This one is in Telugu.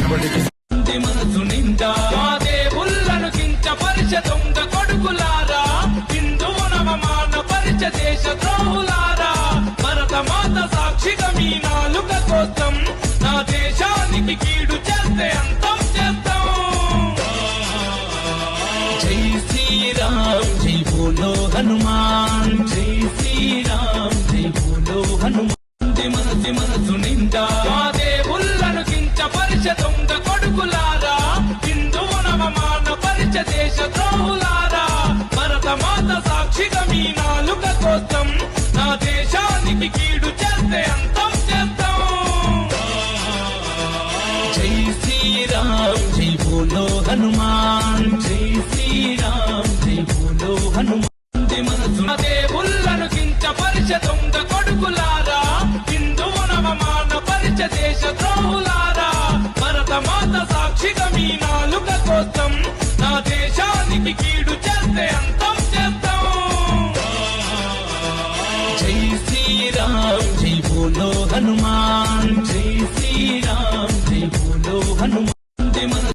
మనసు నిండా దేవుళ్ళను కించపరిచ దొంగ కొడుకులారా, హిందువునవమాన పరిచ దేశ ద్రోహులారా, భరతమాత సాక్షిగా మీ నాలుక కోసం నా దేశానికి కీడు చేస్తే అంతం చేస్తాం. జై శ్రీరామ్ జై బోలో హనుమాన్, జై శ్రీరామ్ జై బోలో హనుమాన్. మనసు నిండా దేవుళ్ళను కించపరిచ దొంగ కొడుకులారా, హిందువునవమాన పరిచ దేశ ద్రోహులారా, భరతమాత సాక్షిగా మీ నాలుక కోసం నా దేశానికి కీడు చేస్తే అంతం చేస్తాం. జై శ్రీరామ్ జై బోలో హనుమాన్, జై శ్రీరామ్ జై బోలో హనుమాన్. మనసు దేవుళ్ళను కించపరిచ దొంగ కొడుకులారా, హిందువునవమాన పరిచ దేశ ద్రోహులారా, భరతమాత సాక్షిగా మీ నాలుక కోసం నా దేశానికి కీడు చేస్తే అంతం చేస్తాం. జై శ్రీరామ్ జై బోలో హనుమాన్, జై శ్రీరామ్ జై బోలో హనుమాన్.